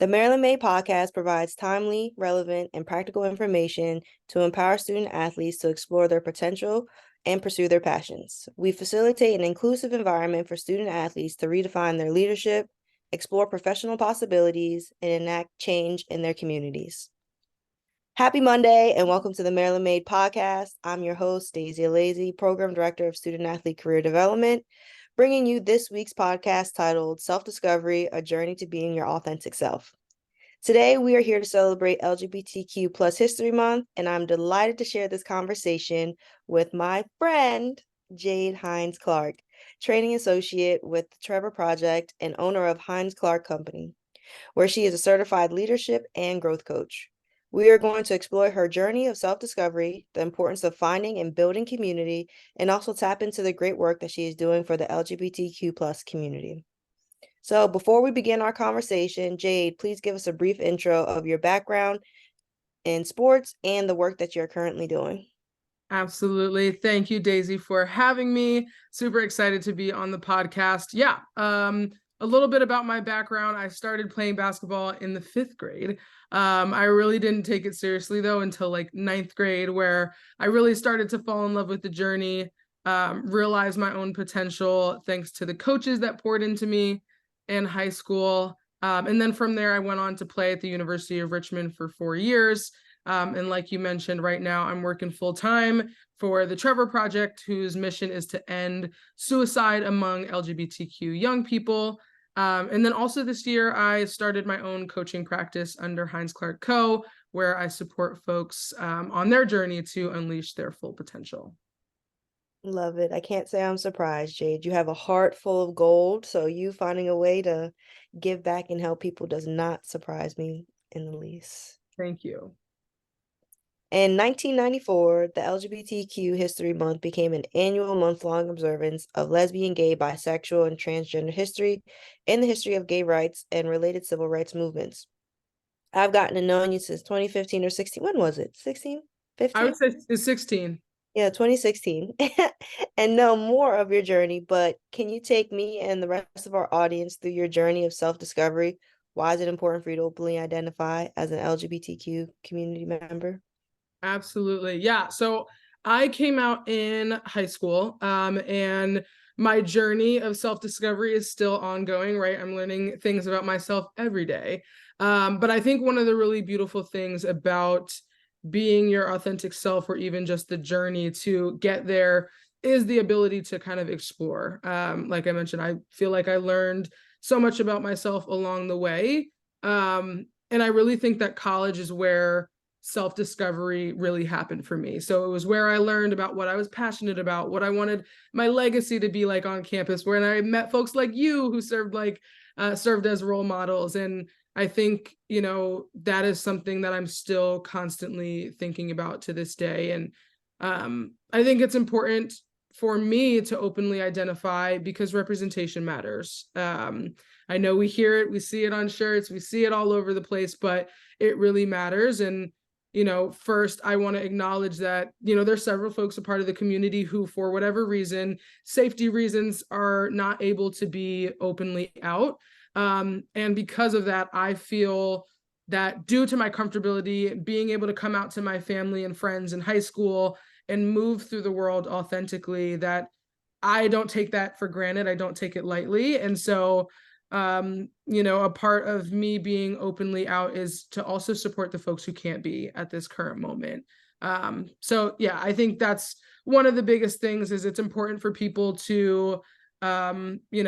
The Maryland Made podcast provides timely, relevant, and practical information to empower student athletes to explore their potential and pursue their passions. We facilitate an inclusive environment for student athletes to redefine their leadership, explore professional possibilities, and enact change in their communities. Happy Monday and welcome to the Maryland Made podcast. I'm your host, Daeze, Program Director of Student Athlete Career Development, bringing you this week's podcast titled Self-Discovery, A Journey to Being Your Authentic Self. Today, we are here to celebrate LGBTQ plus History Month, and I'm delighted to share this conversation with my friend, Jaide Hinds-Clarke, Training Associate with the Trevor Project and owner of Hinds-Clark Company, where she is a certified leadership and growth coach. We are going to explore her journey of self-discovery, the importance of finding and building community, and also tap into the great work that she is doing for the LGBTQ plus community. So before we begin our conversation, Jaide, please give us a brief intro of your background in sports and the work that you're currently doing. Absolutely. Thank you, Daisy, for having me. Super excited to be on the podcast. A little bit about my background. I started playing basketball in the 5th grade. I really didn't take it seriously, though, until like 9th grade, where I really started to fall in love with the journey, realize my own potential, thanks to the coaches that poured into me in high school. And then from there, I went on to play at the University of Richmond for 4 years. And like you mentioned, right now I'm working full time for the Trevor Project, whose mission is to end suicide among LGBTQ young people. And then also this year, I started my own coaching practice under Hinds-Clark Co., where I support folks on their journey to unleash their full potential. Love it. I can't say I'm surprised, Jaide. You have a heart full of gold, so you finding a way to give back and help people does not surprise me in the least. Thank you. In 1994, the LGBTQ History Month became an annual month-long observance of lesbian, gay, bisexual, and transgender history and the history of gay rights and related civil rights movements. I've gotten to know you since 2015 or 16. When was it? 16? 15? I would say it's 16. Yeah, 2016. And know more of your journey, but can you take me and the rest of our audience through your journey of self-discovery? Why is it important for you to openly identify as an LGBTQ community member? Absolutely. Yeah. So I came out in high school, and my journey of self-discovery is still ongoing, right? I'm learning things about myself every day. But I think one of the really beautiful things about being your authentic self, or even just the journey to get there, is the ability to kind of explore. Like I mentioned, I feel like I learned so much about myself along the way. And I really think that college is where self-discovery really happened for me. So it was where I learned about what I was passionate about, what I wanted my legacy to be like on campus, when I met folks like you who served as role models. And I think, that is something that I'm still constantly thinking about to this day. And I think it's important for me to openly identify, because representation matters. I know we hear it, we see it on shirts, we see it all over the place, but it really matters. And first I want to acknowledge that, there's several folks a part of the community who, for whatever reason, safety reasons, are not able to be openly out. And because of that, I feel that due to my comfortability, being able to come out to my family and friends in high school and move through the world authentically, that I don't take that for granted. I don't take it lightly. And so a part of me being openly out is to also support the folks who can't be at this current moment. I think that's one of the biggest things. Is it's important for people to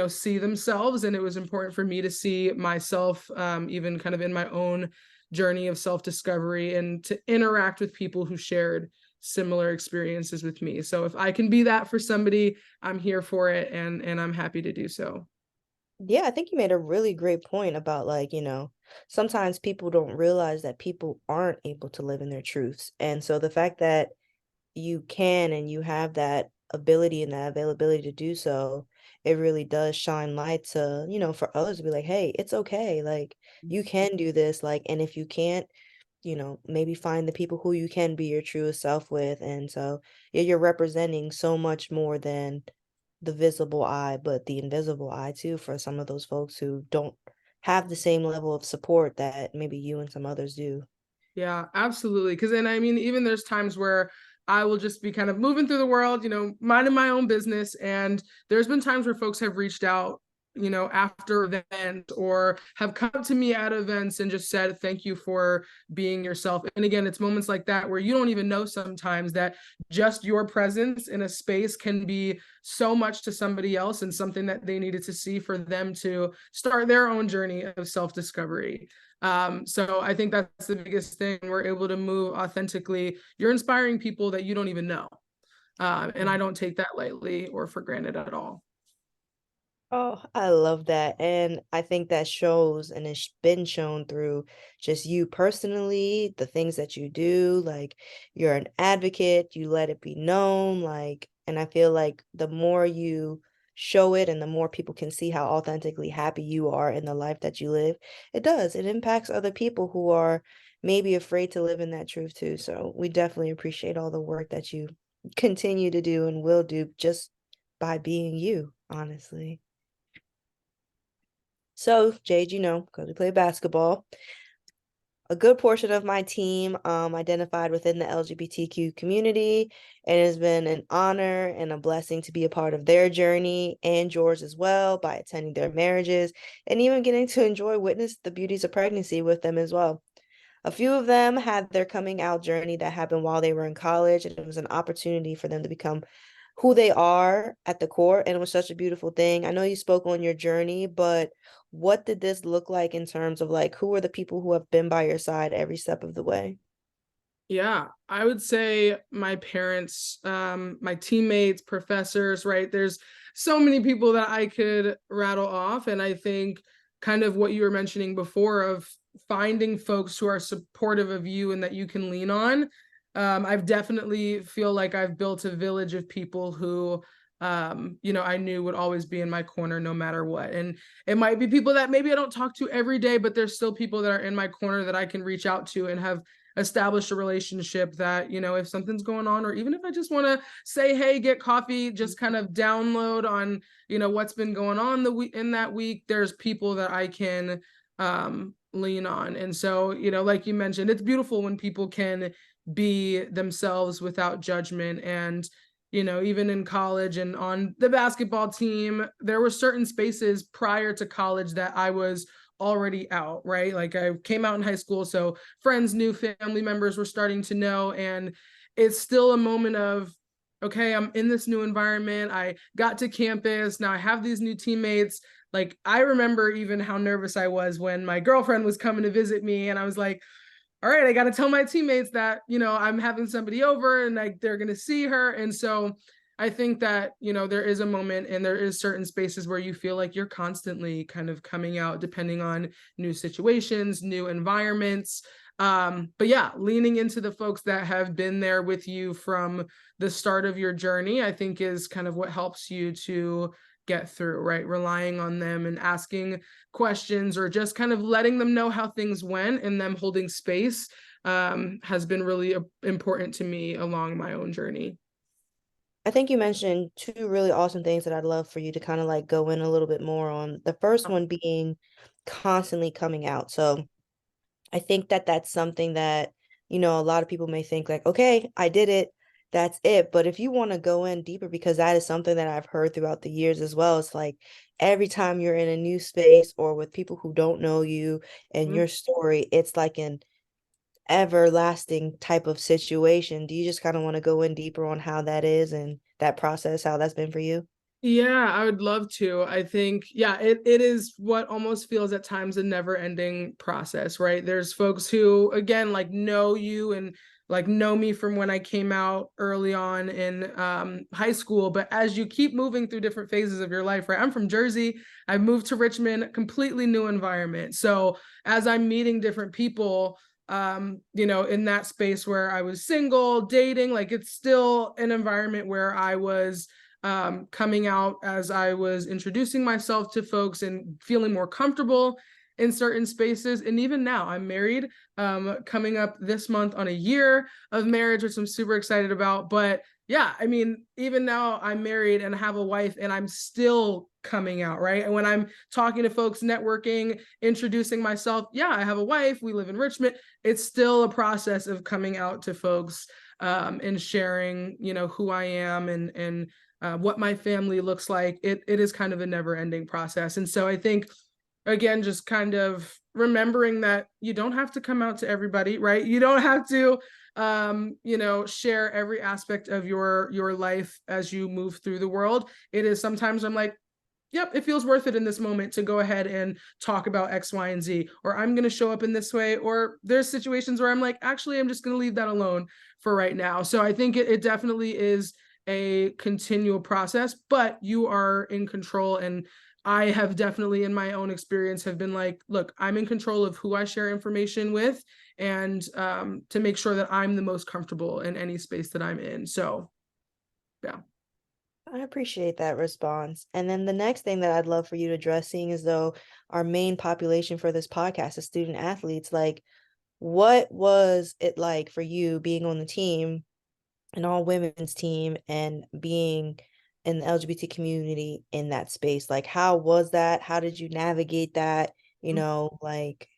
see themselves, and it was important for me to see myself, even kind of in my own journey of self-discovery, and to interact with people who shared similar experiences with me. So if I can be that for somebody, I'm here for it, and I'm happy to do so. Yeah, I think you made a really great point about sometimes people don't realize that people aren't able to live in their truths. And so the fact that you can and you have that ability and that availability to do so, it really does shine light to, for others to be like, hey, it's okay. Like you can do this. And if you can't, maybe find the people who you can be your truest self with. And so yeah, you're representing so much more than the visible eye, but the invisible eye too, for some of those folks who don't have the same level of support that maybe you and some others do. Yeah, absolutely. Because then, I mean, even there's times where I will just be kind of moving through the world, minding my own business. And there's been times where folks have reached out, after events or have come to me at events and just said, thank you for being yourself. And again, it's moments like that where you don't even know sometimes that just your presence in a space can be so much to somebody else and something that they needed to see for them to start their own journey of self-discovery. So I think that's the biggest thing. We're able to move authentically. You're inspiring people that you don't even know. And I don't take that lightly or for granted at all. Oh, I love that. And I think that shows and it's been shown through just you personally, the things that you do. Like you're an advocate, you let it be known. And I feel like the more you show it and the more people can see how authentically happy you are in the life that you live, it does. It impacts other people who are maybe afraid to live in that truth too. So we definitely appreciate all the work that you continue to do and will do just by being you, honestly. So, Jade, because we play basketball, a good portion of my team identified within the LGBTQ community, and it has been an honor and a blessing to be a part of their journey and yours as well by attending their marriages and even getting to witness the beauties of pregnancy with them as well. A few of them had their coming out journey that happened while they were in college, and it was an opportunity for them to become who they are at the core. And it was such a beautiful thing. I know you spoke on your journey, but what did this look like in terms of like who are the people who have been by your side every step of the way? Yeah, I would say my parents, my teammates, professors, right? There's so many people that I could rattle off. And I think kind of what you were mentioning before of finding folks who are supportive of you and that you can lean on. I've definitely feel like I've built a village of people who I knew would always be in my corner no matter what. And it might be people that maybe I don't talk to every day, but there's still people that are in my corner that I can reach out to and have establish a relationship that, if something's going on, or even if I just want to say, hey, get coffee, just kind of download on, what's been going on in that week, there's people that I can lean on. And so, like you mentioned, it's beautiful when people can be themselves without judgment. And even in college and on the basketball team, there were certain spaces prior to college that I was already out, right? Like I came out in high school, so friends knew, family members were starting to know. And it's still a moment of, okay, I'm in this new environment. I got to campus. Now I have these new teammates. Like I remember even how nervous I was when my girlfriend was coming to visit me. And I was like, all right, I got to tell my teammates that, I'm having somebody over and like they're going to see her. And so I think that, there is a moment and there is certain spaces where you feel like you're constantly kind of coming out depending on new situations, new environments. But yeah, leaning into the folks that have been there with you from the start of your journey, I think is kind of what helps you to get through, right? Relying on them and asking questions or just kind of letting them know how things went and them holding space has been really important to me along my own journey. I think you mentioned two really awesome things that I'd love for you to kind of like go in a little bit more on. The first one being constantly coming out. So I think that that's something that, a lot of people may think like, okay, I did it. That's it. But if you want to go in deeper, because that is something that I've heard throughout the years as well, it's like every time you're in a new space or with people who don't know you and Mhm. your story, it's like an everlasting type of situation. Do you just kind of want to go in deeper on how that is and that process, how that's been for you? Yeah, I would love to. I think, yeah, it is what almost feels at times a never ending process, right? There's folks who, again, like know you and like know me from when I came out early on in high school. But as you keep moving through different phases of your life, right? I'm from Jersey. I moved to Richmond, completely new environment. So as I'm meeting different people, in that space where I was single, dating, like it's still an environment where I was coming out as I was introducing myself to folks and feeling more comfortable in certain spaces. And even now, I'm married, coming up this month on a year of marriage, which I'm super excited about. But Yeah, I mean, even now I'm married and have a wife and I'm still coming out, right? And when I'm talking to folks, networking, introducing myself, yeah, I have a wife, we live in Richmond. It's still a process of coming out to folks, and sharing, who I am and what my family looks like. It is kind of a never ending process. And so I think, again, just kind of remembering that you don't have to come out to everybody, right? You don't have to share every aspect of your life as you move through the world. It is sometimes I'm like, yep, it feels worth it in this moment to go ahead and talk about X, Y, and Z, or I'm going to show up in this way, or there's situations where I'm like, actually, I'm just going to leave that alone for right now. So I think it definitely is a continual process, but you are in control. And I have definitely, in my own experience, have been like, look, I'm in control of who I share information with, and to make sure that I'm the most comfortable in any space that I'm in. So, yeah. I appreciate that response. And then the next thing that I'd love for you to address, seeing as though our main population for this podcast is student athletes, like what was it like for you being on the team, an all women's team, and being in the LGBT community in that space? Like, how was that? How did you navigate that? Like,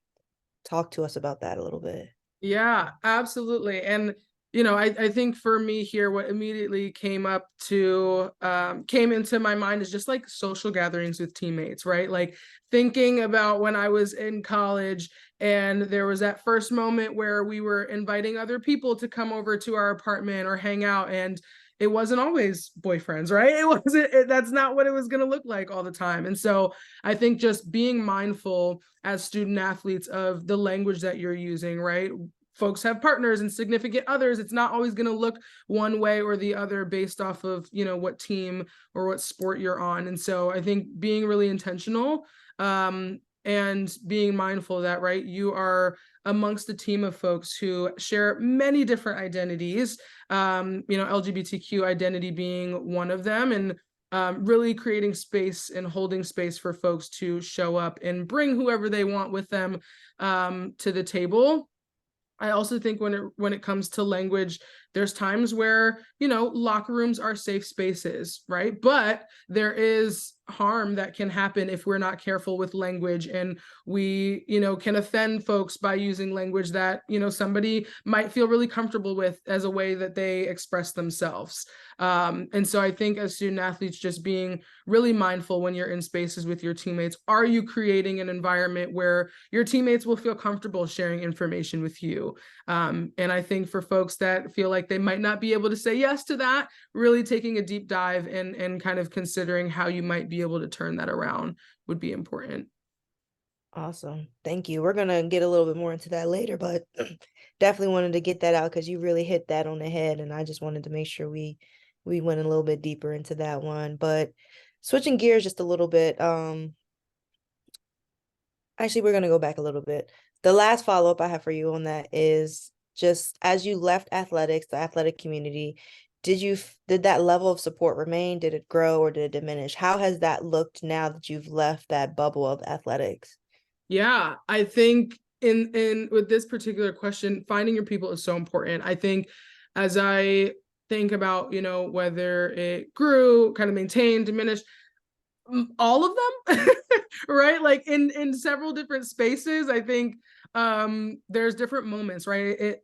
talk to us about that a little bit. Yeah, absolutely. And I think for me here, what immediately came into my mind is just like social gatherings with teammates, right? Like thinking about when I was in college and there was that first moment where we were inviting other people to come over to our apartment or hang out, and it wasn't always boyfriends, right? That's not what it was going to look like all the time. And so I think just being mindful as student athletes of the language that you're using, right? Folks have partners and significant others. It's not always going to look one way or the other based off of, what team or what sport you're on. And so I think being really intentional, and being mindful of that, right? You are amongst a team of folks who share many different identities, LGBTQ identity being one of them. And really creating space and holding space for folks to show up and bring whoever they want with them, to the table. I also think when it comes to language, there's times where, locker rooms are safe spaces, right? But there is harm that can happen if we're not careful with language, and we, can offend folks by using language that, somebody might feel really comfortable with as a way that they express themselves. And so I think as student athletes, just being really mindful when you're in spaces with your teammates. Are you creating an environment where your teammates will feel comfortable sharing information with you? And I think for folks that feel like they might not be able to say yes to that, really taking a deep dive and kind of considering how you might be able to turn that around would be important. Awesome. Thank you. We're gonna get a little bit more into that later, but definitely wanted to get that out because you really hit that on the head, and I just wanted to make sure we went a little bit deeper into that one. But switching gears just a little bit, actually we're gonna go back a little bit. The last follow-up I have for you on that is just as you left athletics, the athletic community, did that level of support remain? Did it grow or did it diminish? How has that looked now that you've left that bubble of athletics? Yeah, I think in with this particular question, finding your people is so important. I think as I think about, whether it grew, kind of maintained, diminished, all of them, right? Like in several different spaces. I think there's different moments, right?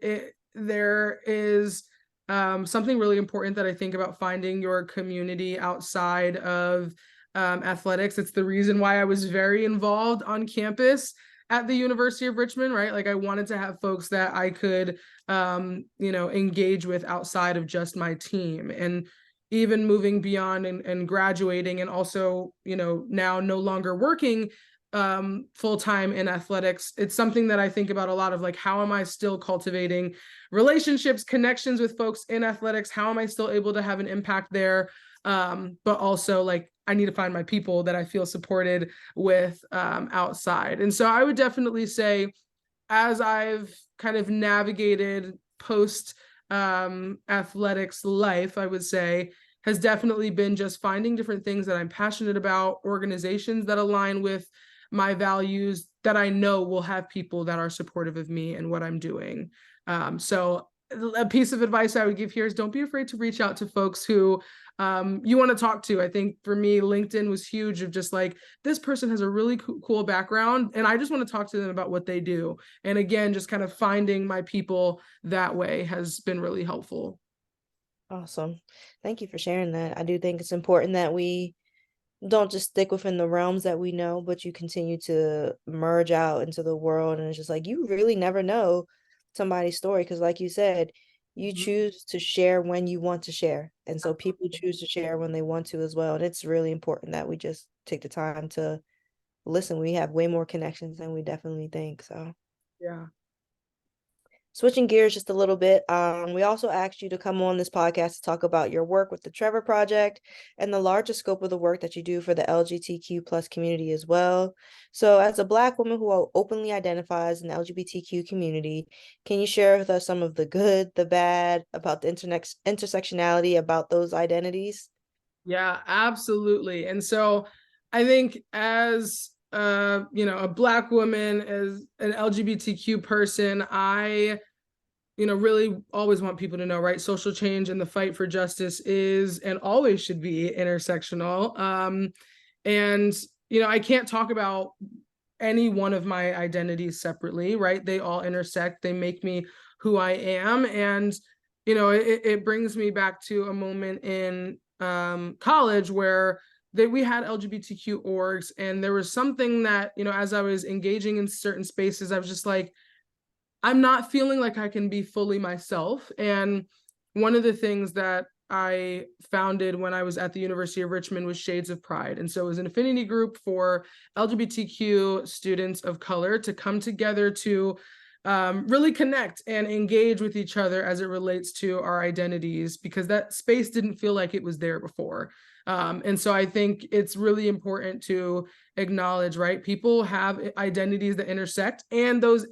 There is something really important that I think about finding your community outside of athletics. It's the reason why I was very involved on campus at the University of Richmond, right? Like I wanted to have folks that I could engage with outside of just my team. And even moving beyond and graduating, and also, now no longer working full-time in athletics, it's something that I think about a lot of, like, how am I still cultivating relationships, connections with folks in athletics? How am I still able to have an impact there? But also, like, I need to find my people that I feel supported with outside. And so I would definitely say, as I've kind of navigated post athletics life, I would say, has definitely been just finding different things that I'm passionate about, organizations that align with my values, that I know will have people that are supportive of me and what I'm doing. So a piece of advice I would give here is don't be afraid to reach out to folks who you want to talk to. I think for me, LinkedIn was huge of just like, this person has a really cool background and I just want to talk to them about what they do. And again, just kind of finding my people that way has been really helpful. Awesome. Thank you for sharing that. I do think it's important that we don't just stick within the realms that we know, but you continue to merge out into the world. And it's just like, you really never know somebody's story. Because, like you said, you Mhm. choose to share when you want to share. And so people choose to share when they want to as well. And it's really important that we just take the time to listen. We have way more connections than we definitely think. So, Yeah. switching gears just a little bit, we also asked you to come on this podcast to talk about your work with the Trevor Project and the larger scope of the work that you do for the LGBTQ plus community as well. So, as a Black woman who openly identifies in the LGBTQ community, can you share with us some of the good, the bad, about the intersectionality about those identities? Yeah, absolutely. And so I think as a Black woman, as an LGBTQ person, I really always want people to know, right? Social change and the fight for justice is and always should be intersectional. And I can't talk about any one of my identities separately, right? They all intersect, they make me who I am. And it brings me back to a moment in college where we had LGBTQ orgs, and there was something that, as I was engaging in certain spaces, I was just like, I'm not feeling like I can be fully myself. And one of the things that I founded when I was at the University of Richmond was Shades of Pride. And so it was an affinity group for LGBTQ students of color to come together to really connect and engage with each other as it relates to our identities, because that space didn't feel like it was there before. And so I think it's really important to acknowledge, right? People have identities that intersect, and the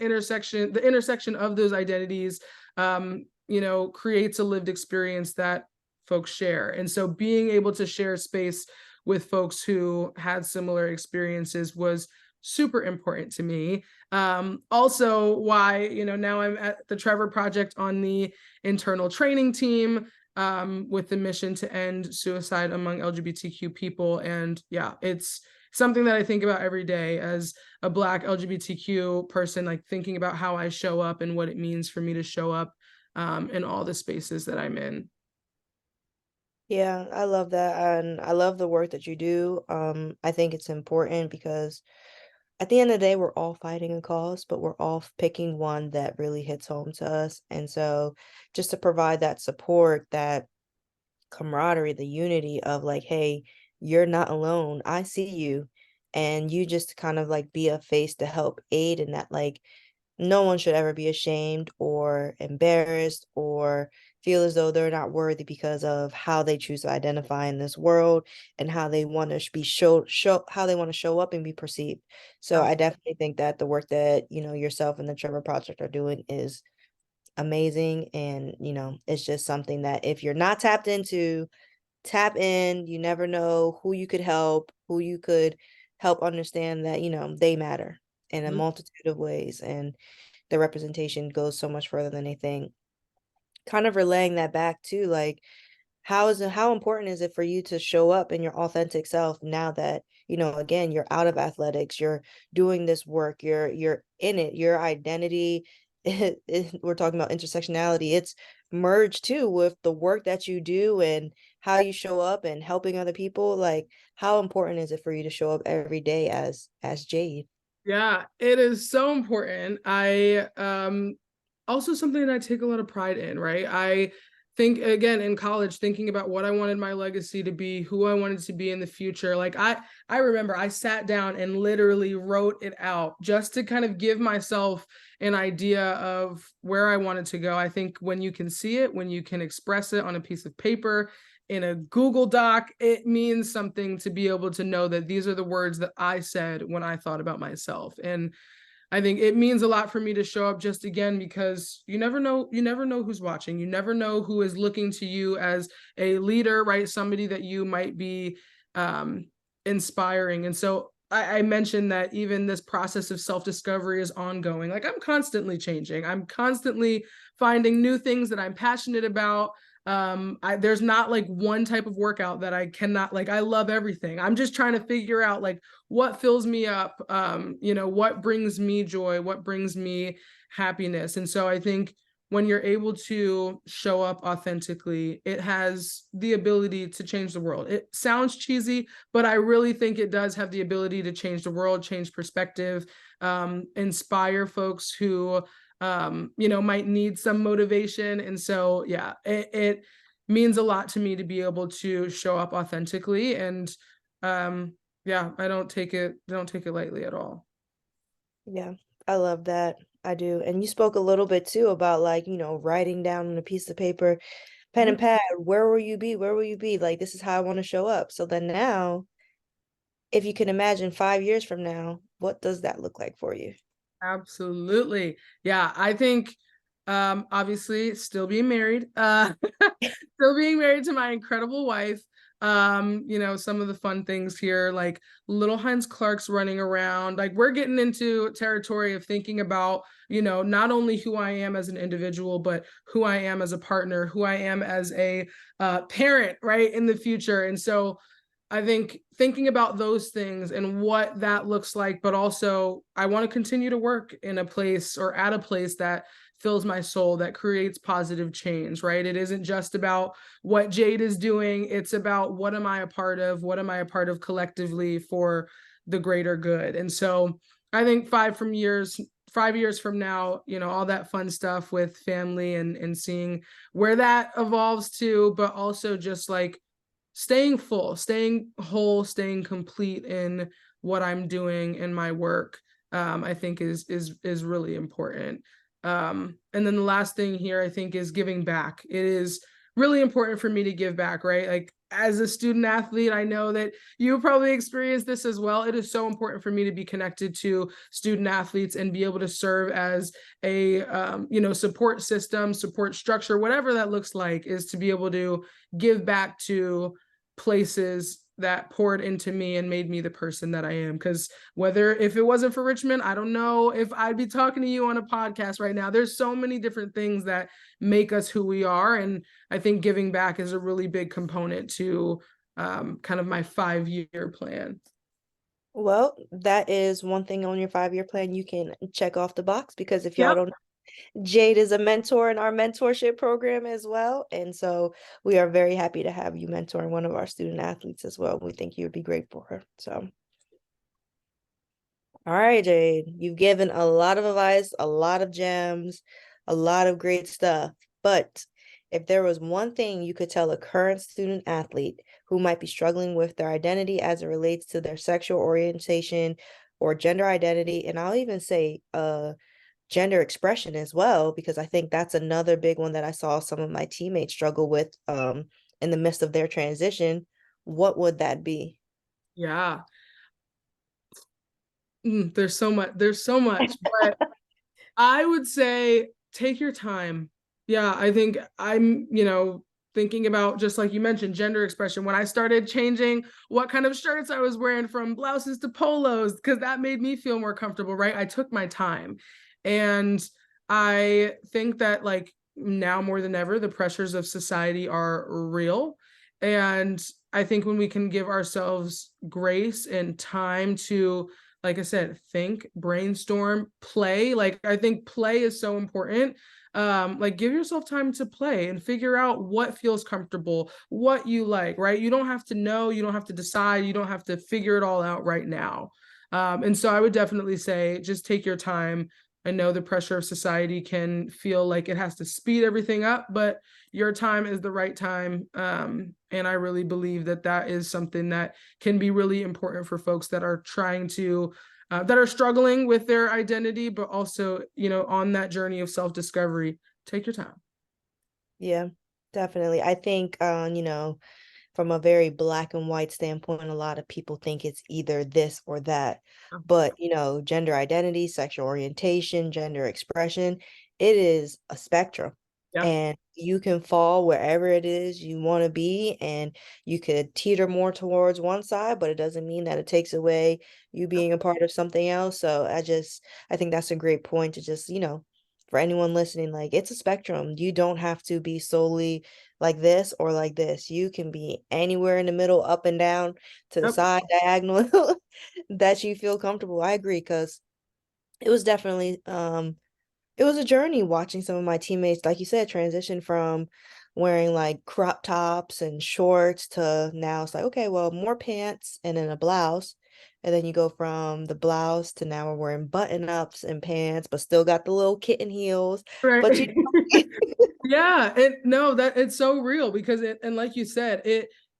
intersection of those identities, creates a lived experience that folks share. And so being able to share space with folks who had similar experiences was super important to me. Also, why, now I'm at the Trevor Project on the internal training team, with the mission to end suicide among LGBTQ people. And yeah, it's something that I think about every day as a Black LGBTQ person, like thinking about how I show up and what it means for me to show up in all the spaces that I'm in. Yeah, I love that. And I love the work that you do. I think it's important because at the end of the day, we're all fighting a cause, but we're all picking one that really hits home to us. And so just to provide that support, that camaraderie, the unity of like, hey, you're not alone. I see you. And you just kind of like be a face to help aid in that, like, no one should ever be ashamed or embarrassed or feel as though they're not worthy because of how they choose to identify in this world and how they want to be show how they want to show up and be perceived. So I definitely think that the work that, yourself and the Trevor Project are doing is amazing. And, it's just something that if you're not tapped into, tap in. You never know who you could help, who you could help understand that, they matter in a Mhm. multitude of ways. And the representation goes so much further than they think. Kind of relaying that back to like, how important is it for you to show up in your authentic self now that, again, you're out of athletics, you're doing this work, you're in it, your identity, we're talking about intersectionality, it's merged too with the work that you do and how you show up and helping other people. Like, how important is it for you to show up every day as Jade? Yeah, it is so important. I also something that I take a lot of pride in, right? I think again in college thinking about what I wanted my legacy to be, who I wanted to be in the future. Like I remember I sat down and literally wrote it out just to kind of give myself an idea of where I wanted to go. I think when you can see it, when you can express it on a piece of paper, in a Google Doc, it means something to be able to know that these are the words that I said when I thought about myself. And I think it means a lot for me to show up just again because you never know who's watching. You never know who is looking to you as a leader, right? Somebody that you might be inspiring. And so I mentioned that even this process of self-discovery is ongoing. Like I'm constantly changing. I'm constantly finding new things that I'm passionate about. There's not like one type of workout that I cannot, like I love everything. I'm just trying to figure out like what fills me up, what brings me joy, what brings me happiness. And so I think when you're able to show up authentically, it has the ability to change the world. It sounds cheesy, but I really think it does have the ability to change the world, change perspective, inspire folks who might need some motivation. And so yeah, it means a lot to me to be able to show up authentically. And yeah, I don't take it lightly at all. Yeah, I love that. I do. And you spoke a little bit too about like, writing down on a piece of paper, pen and Mhm. pad, where will you be? Where will you be? Like, this is how I want to show up. So then now, if you can imagine 5 years from now, what does that look like for you? Absolutely. Yeah, I think obviously still being married, still being married to my incredible wife. Some of the fun things here, like little Hinds-Clark's running around. Like we're getting into territory of thinking about, not only who I am as an individual, but who I am as a partner, who I am as a parent, right, in the future. And so I think thinking about those things and what that looks like, but also I want to continue to work in a place or at a place that fills my soul, that creates positive change, right? It isn't just about what Jaide is doing. It's about what am I a part of? What am I a part of collectively for the greater good? And so I think 5 years from now, all that fun stuff with family and seeing where that evolves to, but also just like staying full, staying whole, staying complete in what I'm doing in my work, I think is really important. And then the last thing here, I think, is giving back. It is really important for me to give back, right? Like as a student athlete, I know that you probably experienced this as well. It is so important for me to be connected to student athletes and be able to serve as a support system, support structure, whatever that looks like, is to be able to give back to places that poured into me and made me the person that I am. Because if it wasn't for Richmond, I don't know if I'd be talking to you on a podcast right now. There's so many different things that make us who we are. And I think giving back is a really big component to kind of my 5-year plan. Well, that is one thing on your 5-year plan you can check off the box because if y'all Yep. don't know, Jaide is a mentor in our mentorship program as well. And so we are very happy to have you mentoring one of our student athletes as well. We think you would be great for her. So, all right, Jaide, you've given a lot of advice, a lot of gems, a lot of great stuff. But if there was one thing you could tell a current student athlete who might be struggling with their identity as it relates to their sexual orientation or gender identity, and I'll even say gender expression as well, because I think that's another big one that I saw some of my teammates struggle with in the midst of their transition, what would that be? Yeah. There's so much. There's so much. But I would say take your time. Yeah, I think I'm, thinking about, just like you mentioned, gender expression. When I started changing what kind of shirts I was wearing from blouses to polos, because that made me feel more comfortable, right? I took my time. And I think that like now more than ever, the pressures of society are real. And I think when we can give ourselves grace and time to, like I said, think, brainstorm, play. Like I think play is so important. Like give yourself time to play and figure out what feels comfortable, what you like, right? You don't have to know, you don't have to decide, you don't have to figure it all out right now. And so I would definitely say just take your time. I know the pressure of society can feel like it has to speed everything up, but your time is the right time. And I really believe that that is something that can be really important for folks that are trying to that are struggling with their identity, but also, on that journey of self-discovery. Take your time. Yeah, definitely. I think from a very black and white standpoint, a lot of people think it's either this or that. But, gender identity, sexual orientation, gender expression, it is a spectrum. Yeah. and you can fall wherever it is you want to be, and you could teeter more towards one side, but it doesn't mean that it takes away you being a part of something else. So I think that's a great point to just, for anyone listening, like, it's a spectrum. You don't have to be solely like this or like this. You can be anywhere in the middle, up and down, to the Yep. side, diagonal, that you feel comfortable. I agree, because it was definitely it was a journey watching some of my teammates, like you said, transition from wearing like crop tops and shorts to now it's like, okay, well, more pants and then a blouse. And then you go from the blouse to now we're wearing button ups and pants, but still got the little kitten heels. But Right. Yeah, no, that it's so real because and like you said,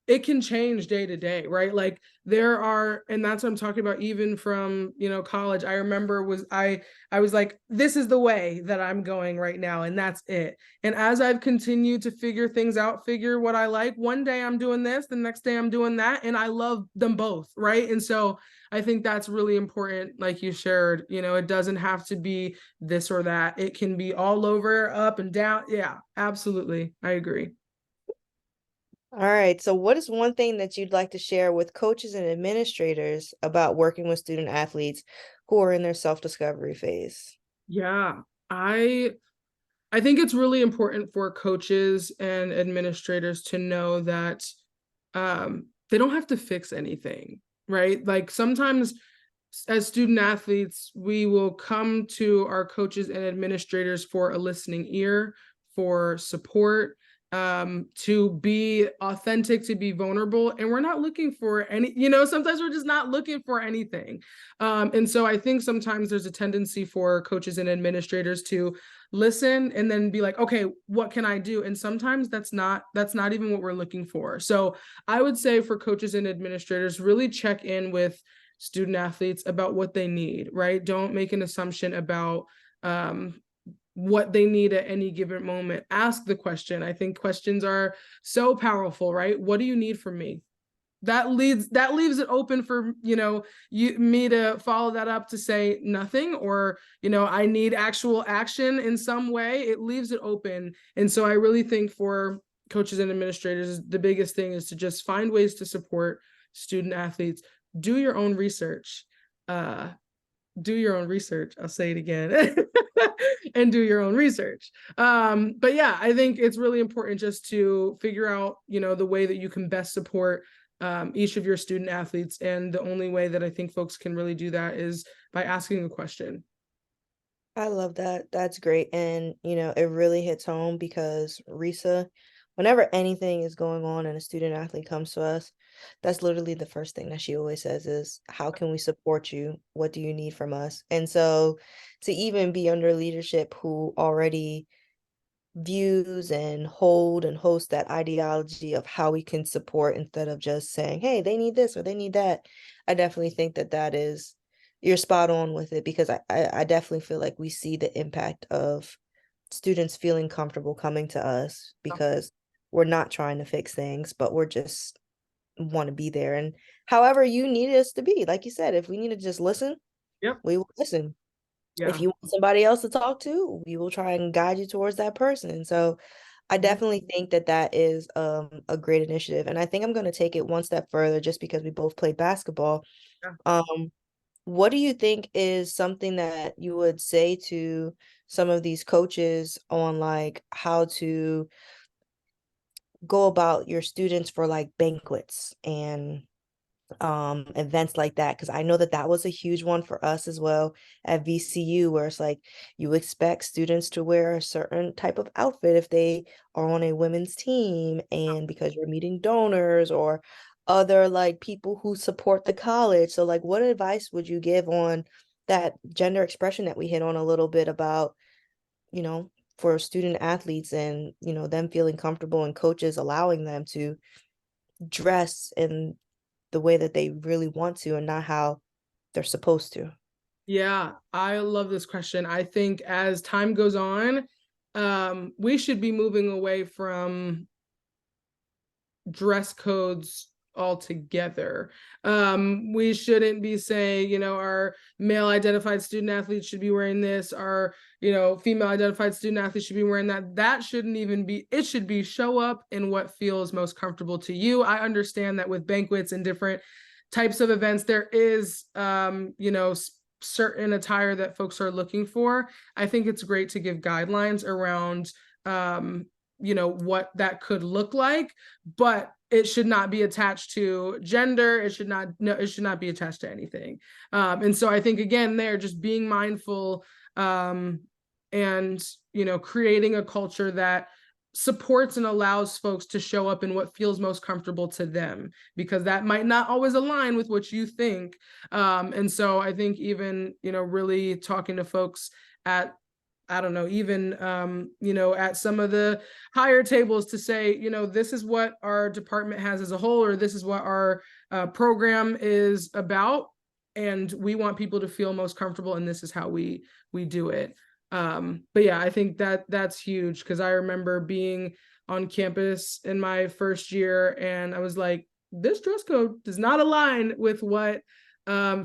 it can change day to day, right? Like there are, and that's what I'm talking about, even from, college. I remember I was like, this is the way that I'm going right now, and that's it. And as I've continued to figure things out, figure what I like, one day I'm doing this, the next day I'm doing that, and I love them both, right? And so I think that's really important, like you shared, it doesn't have to be this or that. It can be all over, up and down. Yeah, absolutely. I agree. All right. So, what is one thing that you'd like to share with coaches and administrators about working with student athletes who are in their self-discovery phase? Yeah. I I think it's really important for coaches and administrators to know that they don't have to fix anything, right? Like sometimes as student athletes, we will come to our coaches and administrators for a listening ear, for support, to be authentic, to be vulnerable. And we're not looking for any, sometimes we're just not looking for anything. And so I think sometimes there's a tendency for coaches and administrators to listen and then be like, okay, what can I do? And sometimes that's not even what we're looking for. So I would say for coaches and administrators, really check in with student athletes about what they need, right? Don't make an assumption about what they need at any given moment. Ask the question. I think questions are so powerful, right? What do you need from me? That leaves it open for me to follow that up to say nothing, or I need actual action in some way. It leaves it open. And so I really think for coaches and administrators, the biggest thing is to just find ways to support student athletes. Do your own research. Do your own research. I'll say it again. And do your own research. But yeah, I think it's really important just to figure out, the way that you can best support each of your student athletes. And the only way that I think folks can really do that is by asking a question. I love that. That's great. And, it really hits home because Risa, whenever anything is going on and a student athlete comes to us, that's literally the first thing that she always says is, how can we support you? What do you need from us? And so to even be under leadership who already views and hold and host that ideology of how we can support instead of just saying, hey, they need this or they need that. I definitely think that is, you're spot on with it, because I definitely feel like we see the impact of students feeling comfortable coming to us because we're not trying to fix things, but we're just want to be there. And however you need us to be, like you said, if we need to just listen, Yep. we will listen. If Yeah. you want somebody else to talk to, we will try and guide you towards that person. So I Mhm. definitely think that is a great initiative. And I think I'm going to take it one step further just because we both played basketball. Yeah. Um, what do you think is something that you would say to some of these coaches on like how to go about your students for like banquets and events like that, because I know that was a huge one for us as well at VCU, where it's like you expect students to wear a certain type of outfit if they are on a women's team, and because you're meeting donors or other like people who support the college. So like, what advice would you give on that gender expression that we hit on a little bit about, you know for student athletes, and them feeling comfortable and coaches allowing them to dress in the way that they really want to and not how they're supposed to. Yeah, I love this question. I think as time goes on, we should be moving away from dress codes altogether. We shouldn't be saying, you know, our male identified student athletes should be wearing this, our, you know, female identified student athletes should be wearing that. That shouldn't even be, it should be show up in what feels most comfortable to you. I understand that with banquets and different types of events, there is, you know, certain attire that folks are looking for. I think it's great to give guidelines around, you know, what that could look like, but it should not be attached to gender. It should not, no, it should not be attached to anything. And so I think, again, they're just being mindful, and, you know, creating a culture that supports and allows folks to show up in what feels most comfortable to them, because that might not always align with what you think. And so I think even, you know, really talking to folks at, I don't know, even, you know, at some of the higher tables to say, you know, this is what our department has as a whole, or this is what our program is about. And we want people to feel most comfortable, and this is how we do it. But yeah, I think that that's huge, because I remember being on campus in my first year and I was like, this dress code does not align with what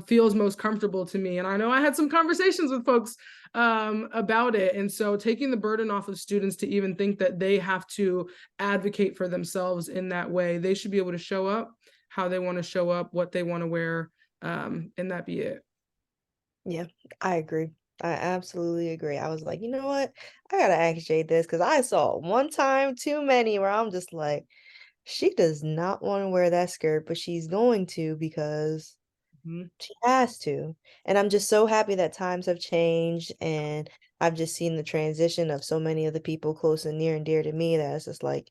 feels most comfortable to me. And I know I had some conversations with folks about it. And so taking the burden off of students to even think that they have to advocate for themselves in that way. They should be able to show up how they want to show up, what they want to wear, and that be it. Yeah, I agree. I absolutely agree. I was like, you know what? I gotta ask Jade this because I saw one time too many where I'm just like, she does not want to wear that skirt, but she's going to because Mhm. she has to. And I'm just so happy that times have changed, and I've just seen the transition of so many of the people close and near and dear to me that it's just like,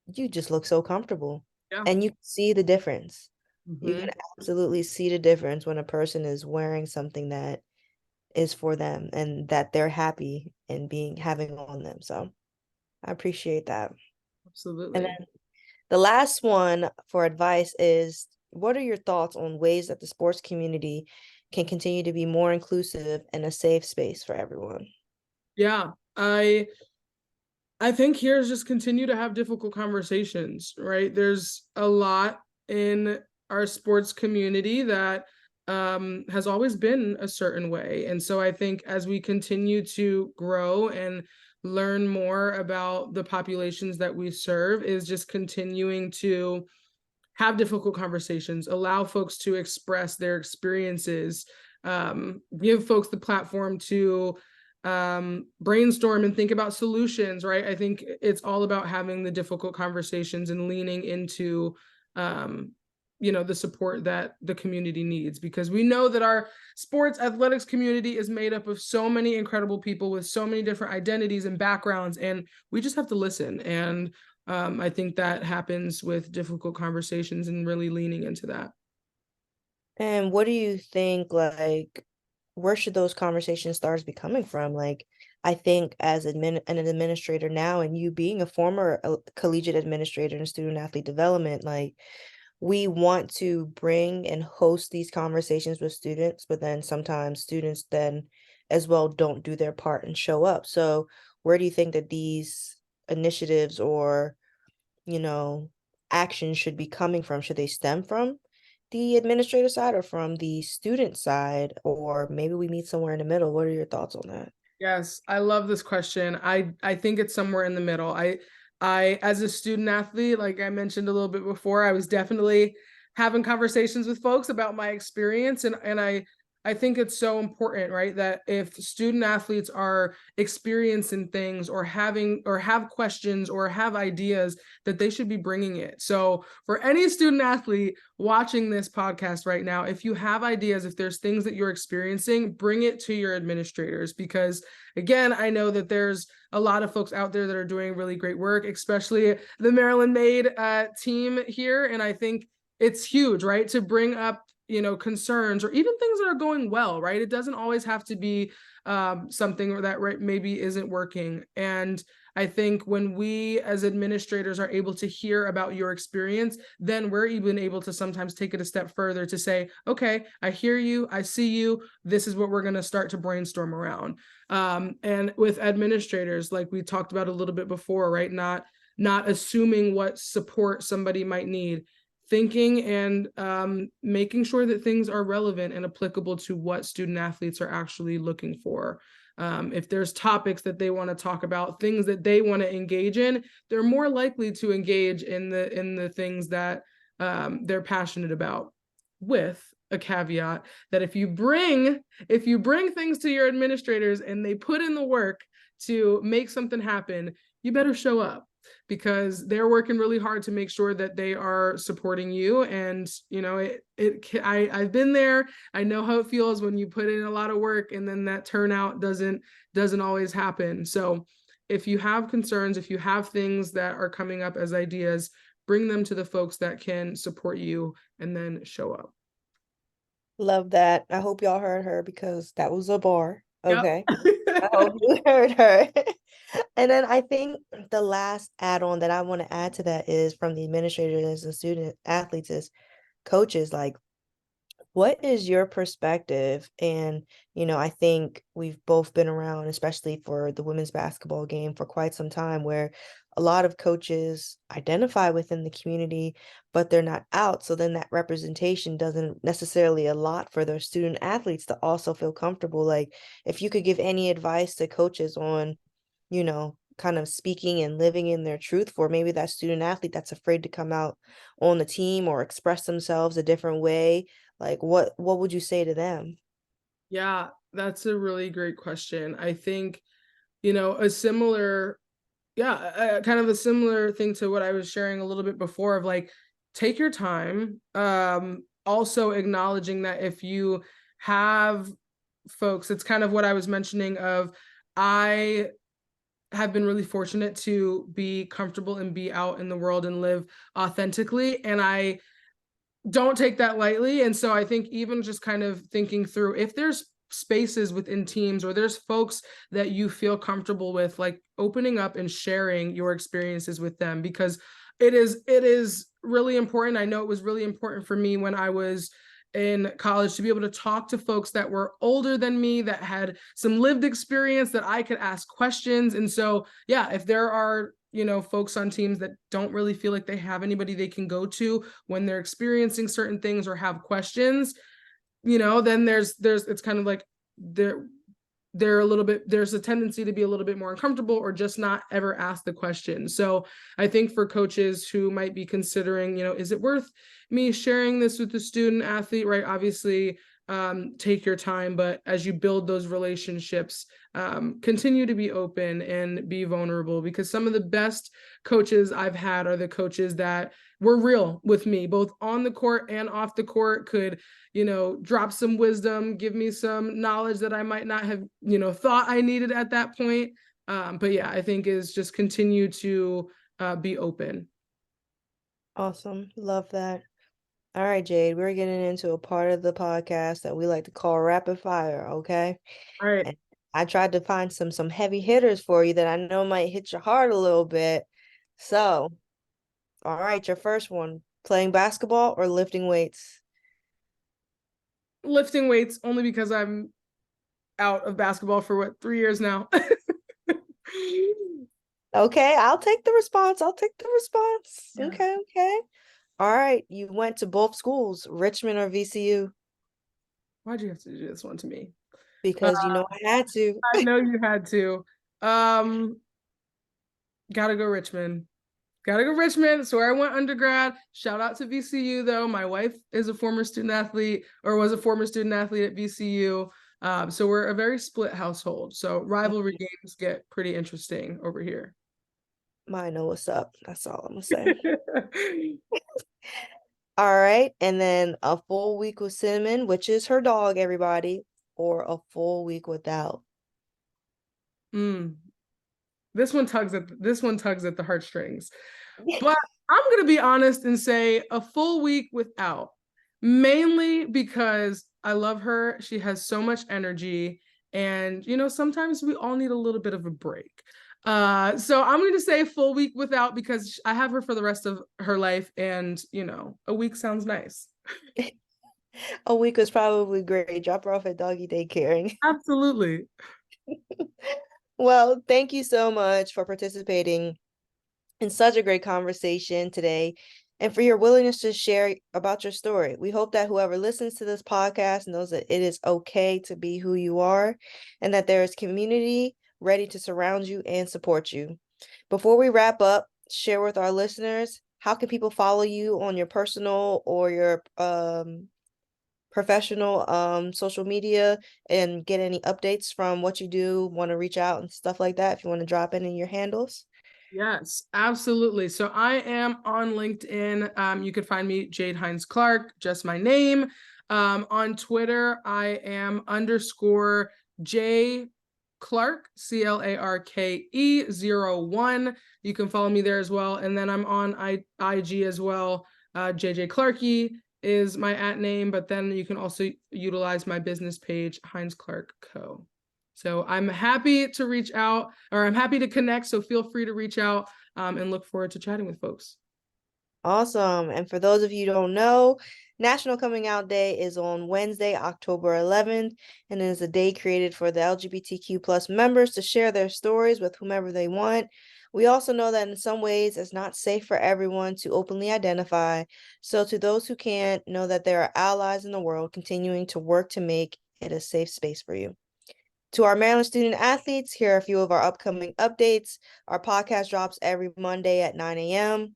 you just look so comfortable. Yeah. And you can see the difference. You can Mhm. absolutely see the difference when a person is wearing something that is for them and that they're happy and being having on them. So I appreciate that. And Absolutely. then the last one for advice is, what are your thoughts on ways that the sports community can continue to be more inclusive and a safe space for everyone? Yeah. I think here's just continue to have difficult conversations, right? There's a lot in our sports community that has always been a certain way. And so I think as we continue to grow and learn more about the populations that we serve, is just continuing to have difficult conversations, allow folks to express their experiences, give folks the platform to brainstorm and think about solutions, right? I think it's all about having the difficult conversations and leaning into, you know, the support that the community needs, because we know that our sports athletics community is made up of so many incredible people with so many different identities and backgrounds, and we just have to listen. And I think that happens with difficult conversations and really leaning into that. And what do you think, like, where should those conversation starts be coming from? Like, I think as an administrator now, and you being a former collegiate administrator in student athlete development, like, we want to bring and host these conversations with students, but then sometimes students then as well don't do their part and show up. So where do you think that these initiatives or, you know, actions should be coming from? Should they stem from the administrator side or from the student side, or maybe we meet somewhere in the middle? What are your thoughts on that? Yes, I love this question. I think it's somewhere in the middle. I as a student athlete, like I mentioned a little bit before, I was definitely having conversations with folks about my experience, and I think it's so important, right? That if student athletes are experiencing things or having or have questions or have ideas, that they should be bringing it. So for any student athlete watching this podcast right now, if you have ideas, if there's things that you're experiencing, bring it to your administrators, because again, I know that there's a lot of folks out there that are doing really great work, especially the Maryland Made team here. And I think it's huge, right? To bring up, you know, concerns or even things that are going well, right? It doesn't always have to be something that right, maybe isn't working. And I think when we as administrators are able to hear about your experience, then we're even able to sometimes take it a step further to say, okay, I hear you, I see you, this is what we're going to start to brainstorm around. And with administrators, like we talked about a little bit before, right? Not assuming what support somebody might need. thinking and making sure that things are relevant and applicable to what student athletes are actually looking for. If there's topics that they want to talk about, things that they want to engage in, they're more likely to engage in the things that they're passionate about, with a caveat that if you bring things to your administrators and they put in the work to make something happen, you better show up, because they're working really hard to make sure that they are supporting you. And I've been there. I know how it feels when you put in a lot of work and then that turnout doesn't always happen. So if you have concerns, if you have things that are coming up as ideas, bring them to the folks that can support you, and then show up. Love that. I hope y'all heard her because that was a bar. Yep. Okay. I hope you heard her. And then I think the last add-on that I want to add to that is from the administrators and student athletes is coaches, like, what is your perspective? And, I think we've both been around, especially for the women's basketball game, for quite some time, where a lot of coaches identify within the community, but they're not out. So then that representation doesn't necessarily allot for their student athletes to also feel comfortable. Like, if you could give any advice to coaches on, kind of speaking and living in their truth for maybe that student athlete that's afraid to come out on the team or express themselves a different way, like what would you say to them? Yeah, that's a really great question. I think, a similar, yeah, kind of a similar thing to what I was sharing a little bit before, of like, take your time. Also acknowledging that if you have folks, it's kind of what I was mentioning of, I have been really fortunate to be comfortable and be out in the world and live authentically. And I don't take that lightly. And so I think even just kind of thinking through, if there's spaces within teams or there's folks that you feel comfortable with, like opening up and sharing your experiences with them, because it is really important. I know it was really important for me when I was in college to be able to talk to folks that were older than me, that had some lived experience, that I could ask questions. And so, yeah, if there are, folks on teams that don't really feel like they have anybody they can go to when they're experiencing certain things or have questions, then there's it's kind of like they're a little bit, there's a tendency to be a little bit more uncomfortable or just not ever ask the question. So I think for coaches who might be considering, is it worth me sharing this with the student athlete, right? Obviously, take your time, but as you build those relationships, continue to be open and be vulnerable, because some of the best coaches I've had are the coaches that were real with me, both on the court and off the court, could, drop some wisdom, give me some knowledge that I might not have, thought I needed at that point. But yeah, I think is just continue to be open. Awesome. Love that. All right, Jade, we're getting into a part of the podcast that we like to call rapid fire, okay? All right. And I tried to find some heavy hitters for you that I know might hit your heart a little bit. So, all right, your first one, playing basketball or lifting weights? Lifting weights, only because I'm out of basketball for what, 3 years now. Okay, I'll take the response. I'll take the response. Yeah. Okay, okay. All right, you went to both schools, Richmond or VCU, Why'd you have to do this one to me? Uh, because I had to. I know you had to. Um, gotta go Richmond. Gotta go Richmond. That's where I went undergrad. Shout out to VCU though. My wife is a former student athlete, or was a former student athlete at VCU. So we're a very split household. So rivalry games get pretty interesting over here. Mine know what's up. That's all I'm gonna say. All right, and then a full week with Cinnamon, which is her dog, everybody, or a full week without. Mm. This one tugs at the heartstrings. But I'm going to be honest and say a full week without, mainly because I love her. She has so much energy. And, sometimes we all need a little bit of a break. So I'm going to say full week without, because I have her for the rest of her life. And, a week sounds nice. A week was probably great. Drop her off at doggy daycare. Absolutely. Well, thank you so much for participating in such a great conversation today. and for your willingness to share about your story. We hope that whoever listens to this podcast knows that it is okay to be who you are and that there is community ready to surround you and support you. Before we wrap up, share with our listeners, how can people follow you on your personal or your professional social media and get any updates from what you do, want to reach out and stuff like that, if you want to drop any of your handles? Yes, absolutely. So I am on LinkedIn. You can find me, Jaide Hinds-Clarke, just my name. On Twitter, I am _J Clarke, CLARKE 01. You can follow me there as well. And then I'm on IG as well. JJ Clarkey is my @ name, but then you can also utilize my business page, Hinds-Clark Co. So I'm happy to reach out, or I'm happy to connect. So feel free to reach out, and look forward to chatting with folks. Awesome. And for those of you who don't know, National Coming Out Day is on Wednesday, October 11th, and it is a day created for the LGBTQ plus members to share their stories with whomever they want. We also know that in some ways it's not safe for everyone to openly identify. So to those who can't, know that there are allies in the world continuing to work to make it a safe space for you. To our Maryland student athletes, here are a few of our upcoming updates. Our podcast drops every Monday at 9 a.m.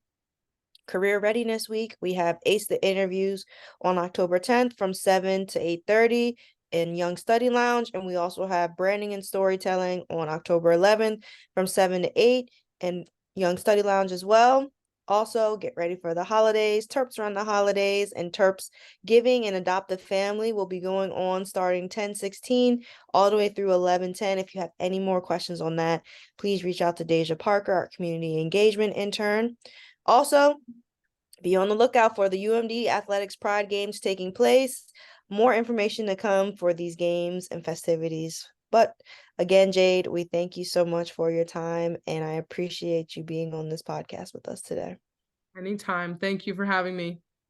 Career Readiness Week, we have Ace the Interviews on October 10th from 7 to 8:30 in Young Study Lounge. And we also have Branding and Storytelling on October 11th from 7 to 8 in Young Study Lounge as well. Also, get ready for the holidays. Terps run the holidays, and Terps Giving and Adopt a Family will be going on starting 10/16 all the way through 11/10. If you have any more questions on that, please reach out to Daeze Parker, our community engagement intern. Also, be on the lookout for the UMD Athletics Pride Games taking place. More information to come for these games and festivities. But again, Jaide, we thank you so much for your time, and I appreciate you being on this podcast with us today. Anytime. Thank you for having me.